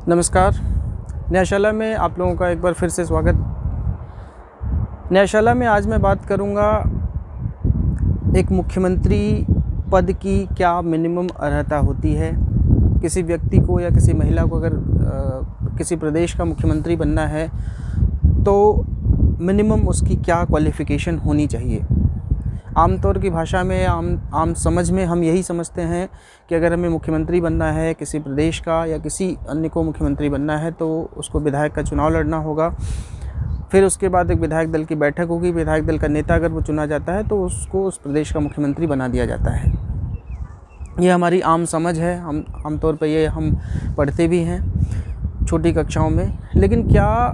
नमस्कार। न्यायशाला में आप लोगों का एक बार फिर से स्वागत। न्यायशाला में आज मैं बात करूंगा एक मुख्यमंत्री पद की क्या मिनिमम अर्हता होती है। किसी व्यक्ति को या किसी महिला को अगर किसी प्रदेश का मुख्यमंत्री बनना है तो मिनिमम उसकी क्या क्वालिफ़िकेशन होनी चाहिए। आमतौर की भाषा में आम समझ में हम यही समझते हैं कि अगर हमें मुख्यमंत्री बनना है किसी प्रदेश का या किसी अन्य को मुख्यमंत्री बनना है तो उसको विधायक का चुनाव लड़ना होगा। फिर उसके बाद एक विधायक दल की बैठक होगी। विधायक दल का नेता अगर वो चुना जाता है तो उसको उस प्रदेश का मुख्यमंत्री बना दिया जाता है। ये हमारी आम समझ है। हम आमतौर पर ये हम पढ़ते भी हैं छोटी कक्षाओं में। लेकिन क्या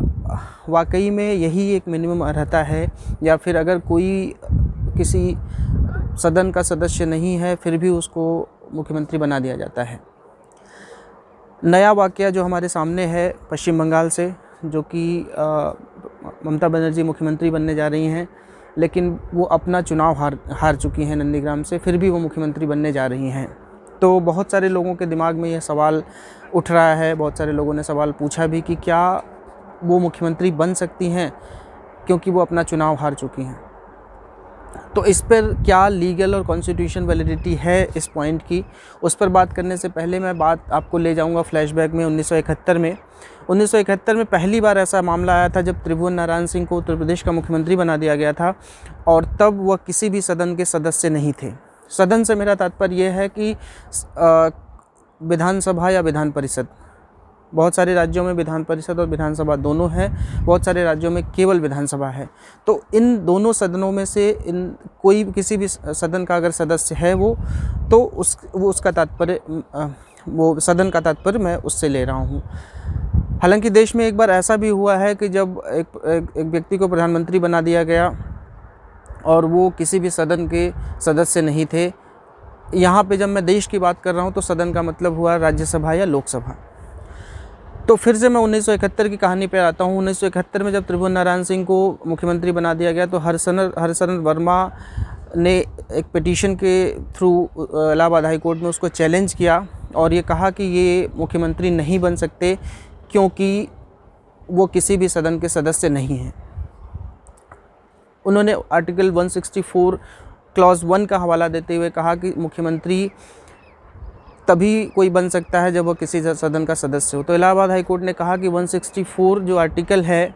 वाकई में यही एक मिनिमम अर्हता है, या फिर अगर कोई किसी सदन का सदस्य नहीं है फिर भी उसको मुख्यमंत्री बना दिया जाता है। नया वाक़या जो हमारे सामने है पश्चिम बंगाल से, जो कि ममता बनर्जी मुख्यमंत्री बनने जा रही हैं, लेकिन वो अपना चुनाव हार चुकी हैं नंदीग्राम से, फिर भी वो मुख्यमंत्री बनने जा रही हैं। तो बहुत सारे लोगों के दिमाग में यह सवाल उठ रहा है, बहुत सारे लोगों ने सवाल पूछा भी कि क्या वो मुख्यमंत्री बन सकती हैं क्योंकि वो अपना चुनाव हार चुकी हैं। तो इस पर क्या लीगल और कॉन्स्टिट्यूशन वैलिडिटी है इस पॉइंट की, उस पर बात करने से पहले मैं बात आपको ले जाऊंगा फ्लैशबैक में 1971 में। 1971 में पहली बार ऐसा मामला आया था जब त्रिभुवन नारायण सिंह को उत्तर प्रदेश का मुख्यमंत्री बना दिया गया था, और तब वह किसी भी सदन के सदस्य नहीं थे। सदन से मेरा तात्पर्य यह है कि विधानसभा या विधान परिषद। बहुत सारे राज्यों में विधान परिषद और विधानसभा दोनों है, बहुत सारे राज्यों में केवल विधानसभा है। तो इन दोनों सदनों में से कोई किसी भी सदन का अगर सदस्य है वो उसका तात्पर्य वो सदन का तात्पर्य मैं उससे ले रहा हूँ। हालांकि देश में एक बार ऐसा भी हुआ है कि जब एक व्यक्ति को प्रधानमंत्री बना दिया गया और वो किसी भी सदन के सदस्य नहीं थे। यहाँ पे जब मैं देश की बात कर रहा हूँ तो सदन का मतलब हुआ राज्यसभा या लोकसभा। तो फिर से मैं 1971 की कहानी पे आता हूँ। 1971 में जब त्रिभुवन नारायण सिंह को मुख्यमंत्री बना दिया गया तो हरशरण वर्मा ने एक पिटीशन के थ्रू इलाहाबाद हाई कोर्ट में उसको चैलेंज किया और ये कहा कि ये मुख्यमंत्री नहीं बन सकते क्योंकि वो किसी भी सदन के सदस्य नहीं हैं। उन्होंने आर्टिकल 164 क्लॉज 1 का हवाला देते हुए कहा कि मुख्यमंत्री तभी कोई बन सकता है जब वो किसी सदन का सदस्य हो। तो इलाहाबाद हाई कोर्ट ने कहा कि 164 जो आर्टिकल है,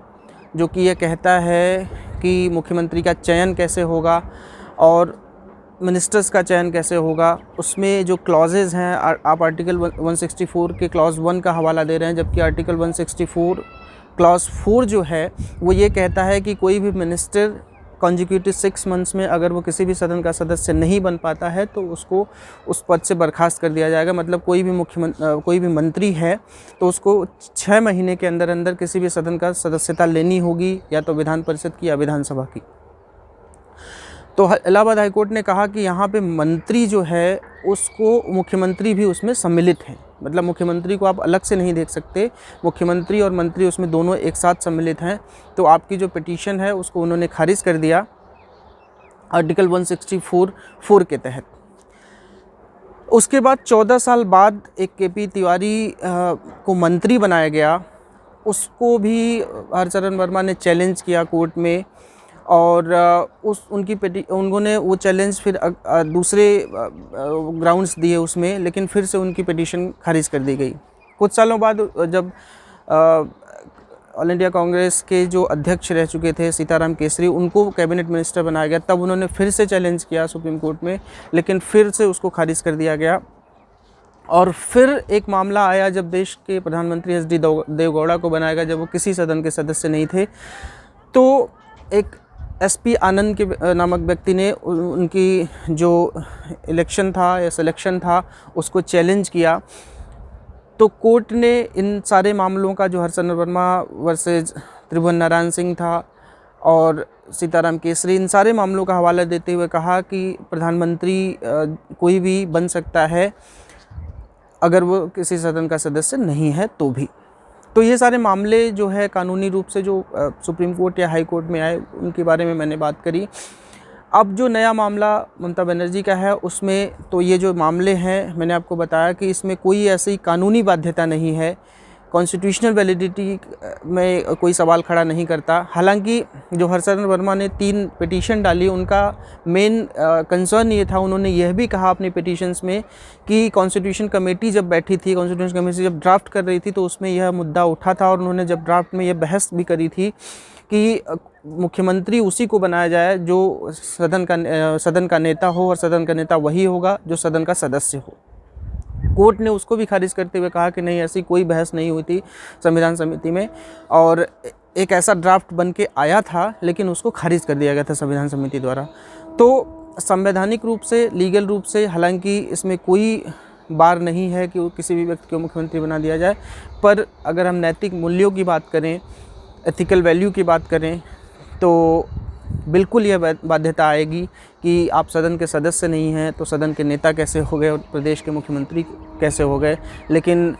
जो कि यह कहता है कि मुख्यमंत्री का चयन कैसे होगा और मिनिस्टर्स का चयन कैसे होगा, उसमें जो क्लॉजेज़ हैं आप आर्टिकल 164 के क्लॉज 1 का हवाला दे रहे हैं, जबकि आर्टिकल 164 क्लॉज 4 जो है वो ये कहता है कि कोई भी मिनिस्टर कॉन्जिक्यूटिव 6 मंथ्स में अगर वो किसी भी सदन का सदस्य नहीं बन पाता है तो उसको उस पद से बर्खास्त कर दिया जाएगा। मतलब कोई भी मंत्री है तो उसको 6 महीने के अंदर अंदर किसी भी सदन का सदस्यता लेनी होगी, या तो विधान परिषद की या विधानसभा की। तो इलाहाबाद हाई कोर्ट ने कहा कि यहाँ पे मंत्री जो है उसको मुख्यमंत्री भी उसमें सम्मिलित है। मतलब मुख्यमंत्री को आप अलग से नहीं देख सकते, मुख्यमंत्री और मंत्री उसमें दोनों एक साथ सम्मिलित हैं। तो आपकी जो पिटीशन है उसको उन्होंने खारिज कर दिया आर्टिकल 164(4) के तहत। उसके बाद 14 साल बाद एक KP तिवारी को मंत्री बनाया गया। उसको भी हरशरण वर्मा ने चैलेंज किया कोर्ट में, और उन्होंने वो चैलेंज फिर दूसरे ग्राउंड्स दिए उसमें, लेकिन फिर से उनकी पिटीशन खारिज कर दी गई। कुछ सालों बाद जब ऑल इंडिया कांग्रेस के जो अध्यक्ष रह चुके थे सीताराम केसरी, उनको कैबिनेट मिनिस्टर बनाया गया, तब उन्होंने फिर से चैलेंज किया सुप्रीम कोर्ट में, लेकिन फिर से उसको खारिज कर दिया गया। और फिर एक मामला आया जब देश के प्रधानमंत्री HD देवगौड़ा को बनाया गया, जब वो किसी सदन के सदस्य नहीं थे। तो एक SP आनंद के नामक व्यक्ति ने उनकी जो इलेक्शन था या सिलेक्शन था उसको चैलेंज किया। तो कोर्ट ने इन सारे मामलों का, जो हरशरण वर्मा वर्सेज त्रिभुवन नारायण सिंह था और सीताराम केसरी, इन सारे मामलों का हवाला देते हुए कहा कि प्रधानमंत्री कोई भी बन सकता है अगर वो किसी सदन का सदस्य नहीं है तो भी। तो ये सारे मामले जो है कानूनी रूप से जो सुप्रीम कोर्ट या हाई कोर्ट में आए उनके बारे में मैंने बात करी। अब जो नया मामला ममता बनर्जी का है उसमें तो ये जो मामले हैं मैंने आपको बताया कि इसमें कोई ऐसी कानूनी बाध्यता नहीं है, कॉन्स्टिट्यूशनल वैलिडिटी में कोई सवाल खड़ा नहीं करता। हालांकि जो हर्षवर्धन वर्मा ने 3 पिटीशन डाली, उनका मेन कंसर्न ये था, उन्होंने यह भी कहा अपने पिटीशंस में कि कॉन्स्टिट्यूशन कमेटी जब बैठी थी, कॉन्स्टिट्यूशन कमेटी जब ड्राफ्ट कर रही थी तो उसमें यह मुद्दा उठा था और उन्होंने जब ड्राफ्ट में यह बहस भी करी थी कि मुख्यमंत्री उसी को बनाया जाए जो सदन का नेता हो, और सदन का नेता वही होगा जो सदन का सदस्य हो। कोर्ट ने उसको भी खारिज करते हुए कहा कि नहीं, ऐसी कोई बहस नहीं हुई थी संविधान समिति में, और एक ऐसा ड्राफ्ट बन के आया था लेकिन उसको खारिज कर दिया गया था संविधान समिति द्वारा। तो संवैधानिक रूप से, लीगल रूप से, हालांकि इसमें कोई बार नहीं है कि किसी भी व्यक्ति को मुख्यमंत्री बना दिया जाए, पर अगर हम नैतिक मूल्यों की बात करें, एथिकल वैल्यू की बात करें, तो बिल्कुल यह बाध्यता आएगी कि आप सदन के सदस्य नहीं हैं तो सदन के नेता कैसे हो गए और प्रदेश के मुख्यमंत्री कैसे हो गए। लेकिन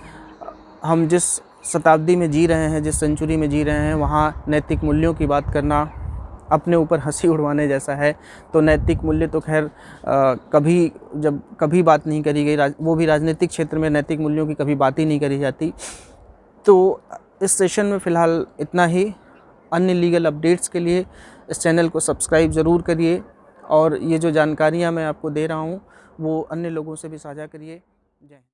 हम जिस शताब्दी में जी रहे हैं, जिस सेंचुरी में जी रहे हैं, वहाँ नैतिक मूल्यों की बात करना अपने ऊपर हंसी उड़वाने जैसा है। तो नैतिक मूल्य तो खैर कभी बात नहीं करी गई, वो भी राजनीतिक क्षेत्र में नैतिक मूल्यों की कभी बात ही नहीं करी जाती। तो इस सेशन में फ़िलहाल इतना ही। अन्य लीगल अपडेट्स के लिए इस चैनल को सब्सक्राइब ज़रूर करिए, और ये जो जानकारियाँ मैं आपको दे रहा हूँ वो अन्य लोगों से भी साझा करिए। जय हिंद।